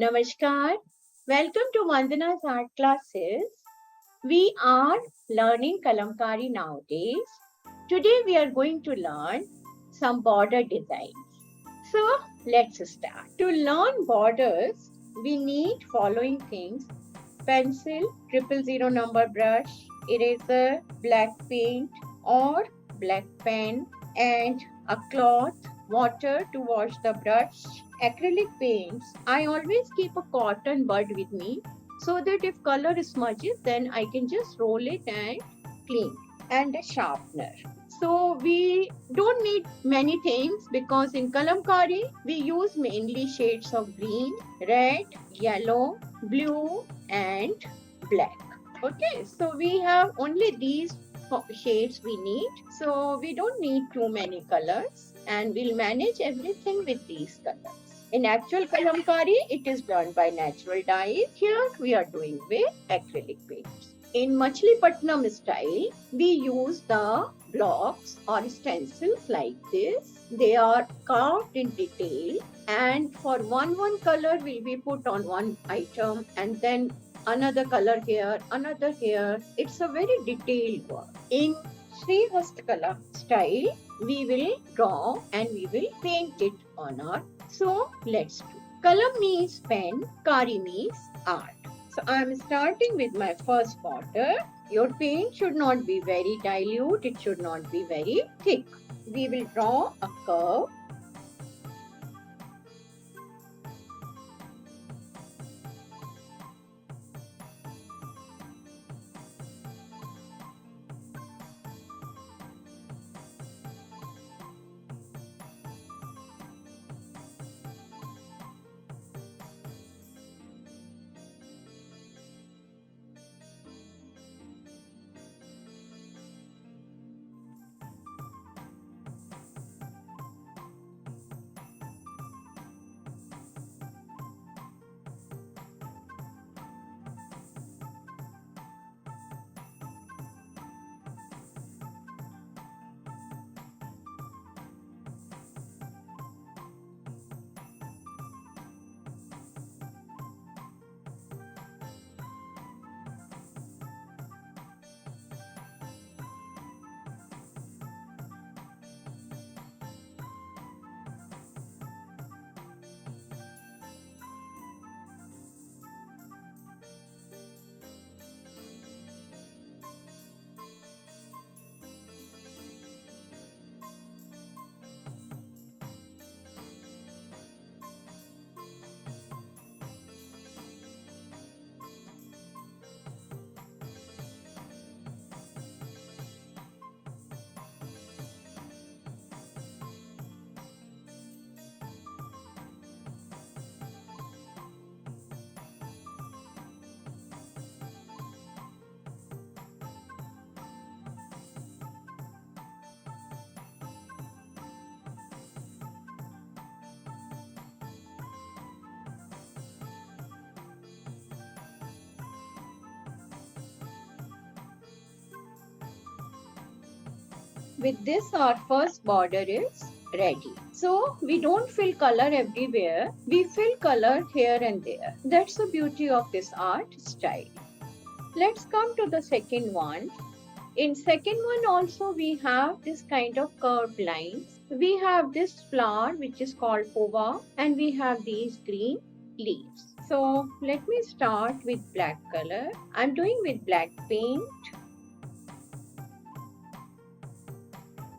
Namaskar. Welcome to Vandana's art classes. We are learning Kalamkari nowadays. Today we are going to learn some border designs. So let's start. To learn borders, we need following things: pencil, triple zero number brush, eraser, black paint or black pen, and a cloth, water to wash the brush, acrylic paints. I always keep a cotton bud with me so that if color smudges, then I can just roll it and clean, and a sharpener. So we don't need many things because in Kalamkari we use mainly shades of green, red, yellow, blue and black. Okay, so we have only these shades we need. So we don't need too many colors and we'll manage everything with these colors. In actual Kalamkari, it is done by natural dyes. Here we are doing with acrylic paints. In Machilipatnam style, we use the blocks or stencils like this. They are carved in detail, and for one color will be put on one item and then another color here, another here. It's a very detailed work. In Sri Hastakala style, we will draw and we will paint it on our. So let's do. Kalam means pen, Kari means art. So I am starting with my first border. Your paint should not be very dilute, it should not be very thick. We will draw a curve. With this, our first border is ready. So we don't fill color everywhere. We fill color here and there. That's the beauty of this art style. Let's come to the second one. In second one also we have this kind of curved lines. We have this flower which is called pova and we have these green leaves. So let me start with black color. I'm doing with black paint.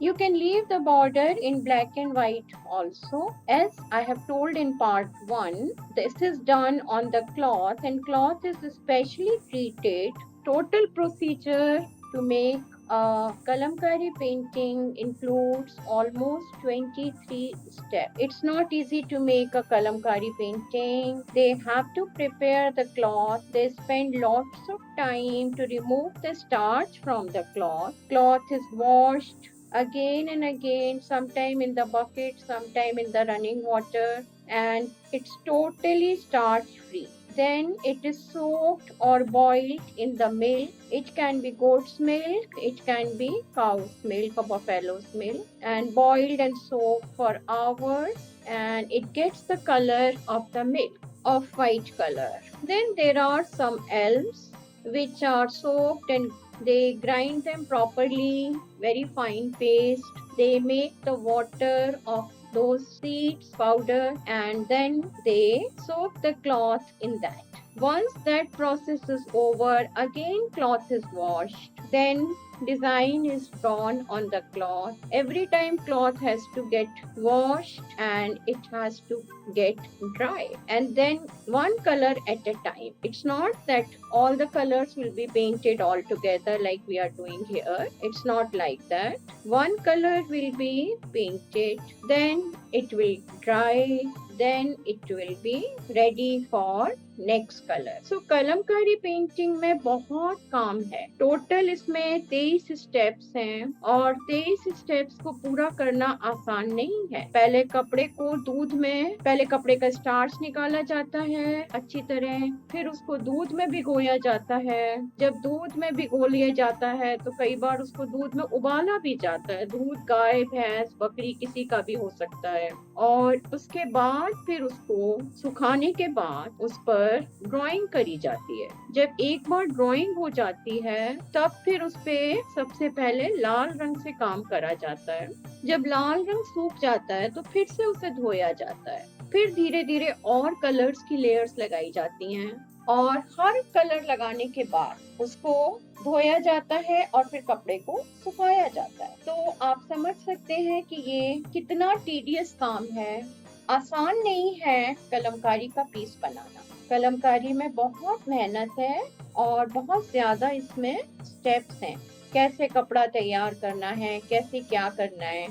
You can leave the border in black and white also. As I have told in part 1, this is done on the cloth and cloth is specially treated. Total procedure to make a Kalamkari painting includes almost 23 steps. It's not easy to make a Kalamkari painting. They have to prepare the cloth. They spend lots of time to remove the starch from the cloth. Cloth is washed again and again, sometime in the bucket, sometime in the running water, and it's totally starch free. Then it is soaked or boiled in the milk. It can be goat's milk, it can be cow's milk or buffalo's milk, and boiled and soaked for hours, and it gets the color of the milk. of white color. Then there are some elves which are soaked and they grind them properly, very fine paste. They make the water of those seeds powder and then they soak the cloth in that. Once that process is over, again cloth is washed. Then design is drawn on the cloth. Every time cloth has to get washed and it has to get dry, and then one color at a time. It's not that all the colors will be painted all together like we are doing here. It's not like that. One color will be painted, then it will dry, then it will be ready for next colour. So Kalamkari painting में बहुत काम है. Total इसमें 23 steps हैं और 23 steps को पूरा करना आसान नहीं है. पहले कपड़े को दूध में, पहले कपड़े का स्टार्च निकाला जाता है अच्छी तरह, फिर उसको दूध में भिगोया जाता है. जब दूध में भिगो लिया जाता है तो कई बार उसको दूध में उबाला भी जाता है. दूध गाय, भैंस, बकरी किसी का भी हो सकता है. और उसके बाद फिर उसको सुखाने के बाद उस पर ड्राइंग करी जाती है. जब एक बार ड्राइंग हो जाती है तब फिर उस पे सबसे पहले लाल रंग से काम करा जाता है. जब लाल रंग सूख जाता है तो फिर से उसे धोया जाता है. फिर धीरे धीरे और कलर्स की लेयर्स लगाई जाती हैं और हर कलर लगाने के बाद उसको धोया जाता है और फिर कपड़े को सुखाया जाता है. तो आप समझ सकते हैं कि ये कितना टीडियस काम है. आसान नहीं है कलमकारी का पीस बनाना. कलमकारी में बहुत मेहनत है और बहुत ज्यादा इसमें स्टेप्स हैं. कैसे कपड़ा तैयार करना है, कैसे क्या करना है.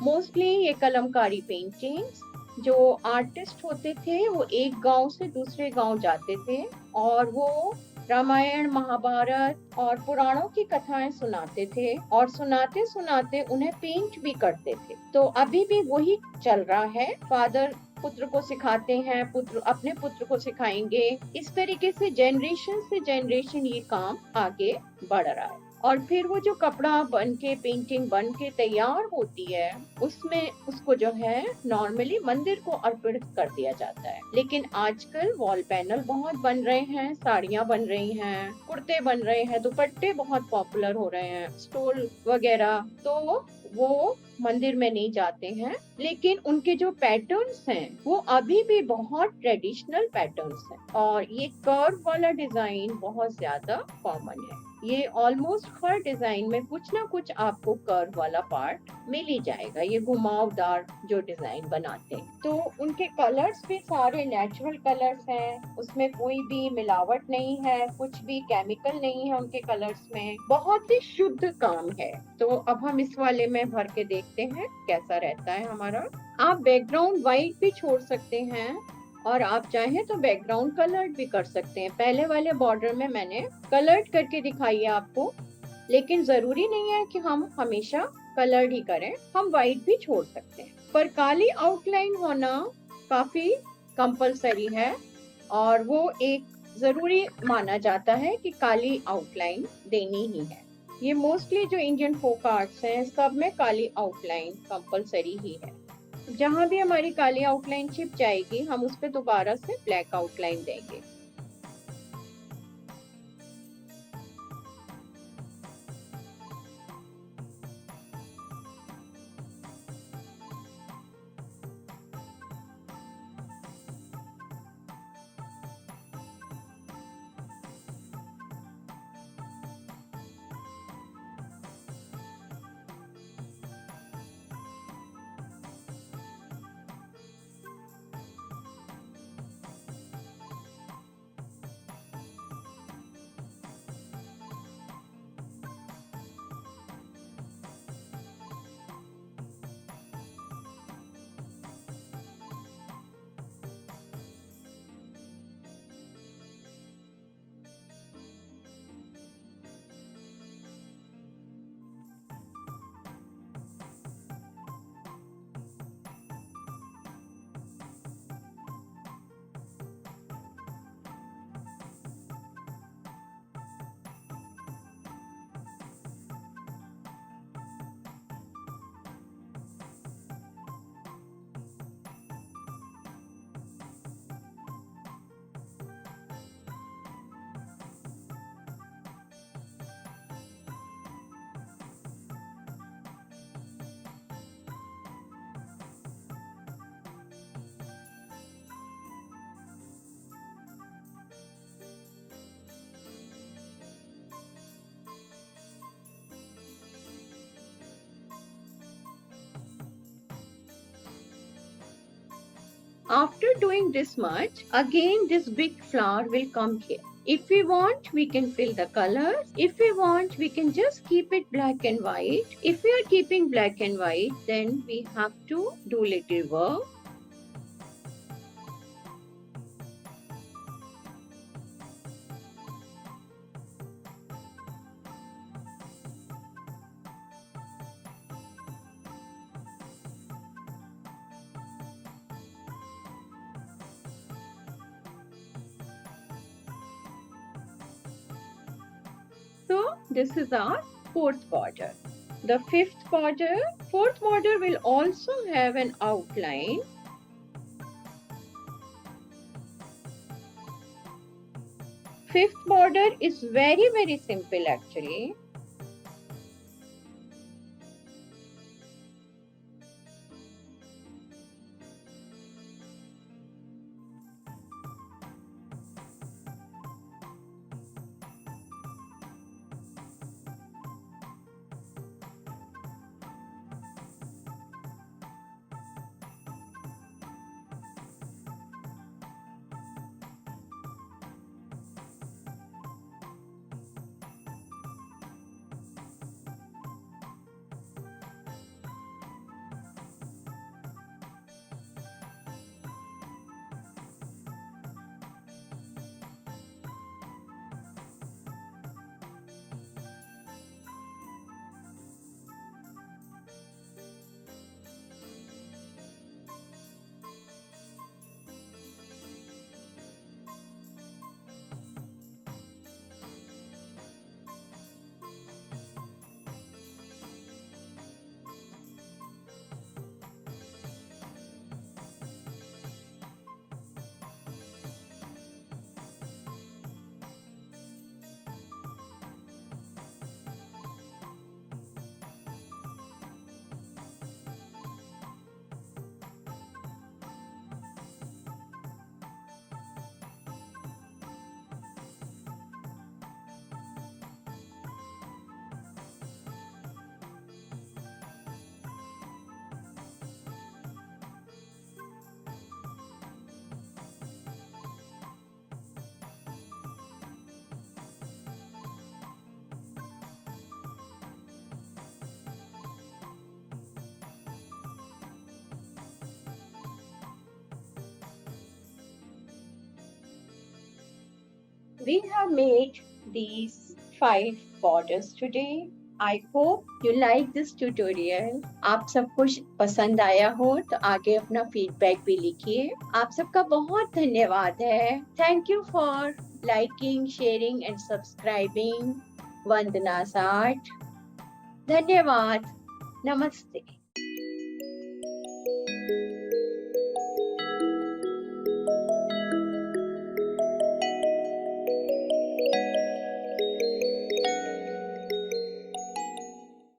मोस्टली ये कलमकारी पेंटिंग्स जो आर्टिस्ट होते थे वो एक गांव से दूसरे गांव जाते थे और वो रामायण, महाभारत और पुराणों की कथाएं सुनाते थे और सुनाते सुनाते उन्हें पेंट भी करते थे. तो अभी भी वही चल रहा है. फादर पुत्र को सिखाते हैं, पुत्र अपने पुत्र को सिखाएंगे. इस तरीके से जनरेशन से जनरेशन ये काम आगे बढ़ रहा है. और फिर वो जो कपड़ा बन के, पेंटिंग बन के तैयार होती है उसमें उसको जो है नॉर्मली मंदिर को अर्पित कर दिया जाता है. लेकिन आजकल वॉल पैनल बहुत बन रहे हैं, साड़ियाँ बन रही हैं, कुर्ते बन रहे हैं, दुपट्टे बहुत पॉपुलर हो रहे हैं, स्टोल वगैरह. तो वो मंदिर में नहीं जाते हैं, लेकिन उनके जो पैटर्न्स हैं वो अभी भी बहुत ट्रेडिशनल पैटर्न्स हैं. और ये कर्व वाला डिजाइन बहुत ज्यादा कॉमन है. ये ऑलमोस्ट हर डिजाइन में कुछ ना कुछ आपको कर्व वाला पार्ट मिल ही जाएगा. ये घुमावदार जो डिजाइन बनाते हैं तो उनके कलर्स भी सारे नेचुरल कलर्स हैं. उसमें कोई भी मिलावट नहीं है, कुछ भी केमिकल नहीं है उनके कलर्स में. बहुत ही शुद्ध काम है. तो अब हम इस वाले में भर के देखते हैं कैसा रहता है हमारा. आप बैकग्राउंड व्हाइट भी छोड़ सकते हैं और आप चाहें तो बैकग्राउंड कलर्ड भी कर सकते हैं. पहले वाले बॉर्डर में मैंने कलर्ड करके दिखाई है आपको, लेकिन जरूरी नहीं है कि हम हमेशा कलर्ड ही करें. हम व्हाइट भी छोड़ सकते हैं. पर काली आउटलाइन होना काफी कंपलसरी है और वो एक जरूरी माना जाता है कि काली आउटलाइन देनी ही है. ये मोस्टली जो इंडियन फोक आर्ट्स हैं सब में काली आउटलाइन कंपलसरी ही है. जहां भी हमारी काली आउटलाइन छिप जाएगी हम उस पर दोबारा से ब्लैक आउटलाइन देंगे. After doing this much, again this big flower will come here. If we want, we can fill the colors. If we want, we can just keep it black and white. If we are keeping black and white, then we have to do little work. So this is our fourth border. The fourth border will also have an outline. Fifth border is very simple actually. We have made these 5 borders today. I hope you like this tutorial. आप सब कुछ पसंद आया हो तो आगे अपना feedback भी लिखिए. आप सबका बहुत धन्यवाद है. Thank you for liking, sharing and subscribing Vandana's Art. धन्यवाद. नमस्ते.